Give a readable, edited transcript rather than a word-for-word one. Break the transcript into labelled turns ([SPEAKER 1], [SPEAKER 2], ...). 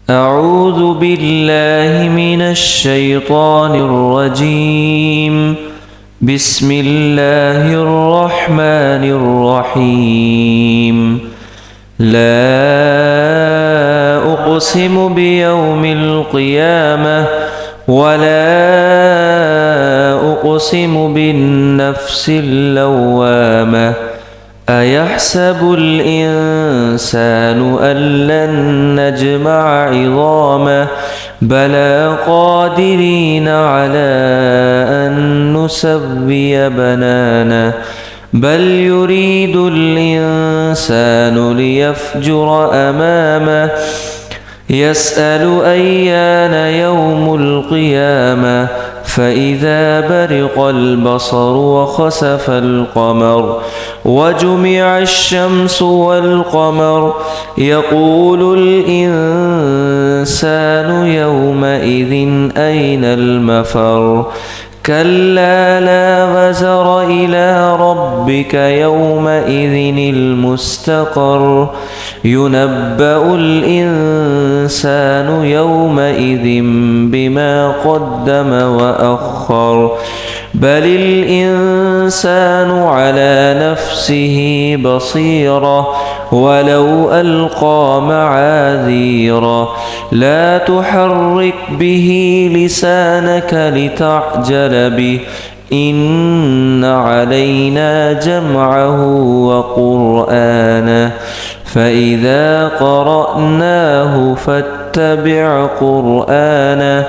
[SPEAKER 1] أعوذ بالله من الشيطان الرجيم. بسم الله الرحمن الرحيم. لا أقسم بيوم القيامة ولا أقسم بالنفس اللوامة. أيحسب الإنسان أن لن نجمع عظامه بلى قادرين على أن نسوي بنانه بل يريد الإنسان ليفجر أمامه يسأل أيان يوم القيامة فإذا برق البصر وخسف القمر وجمع الشمس والقمر يقول الإنسان يومئذ أين المفر كلا لا وزر إلى ربك يومئذ المستقر ينبأ الإنسان يومئذ بما قدم وأخر بل الإنسان على نفسه بصيرة ولو ألقى معاذيره لا تحرك به لسانك لتعجل به إن علينا جمعه وقرآنه فإذا قرأناه فاتبع قرآنه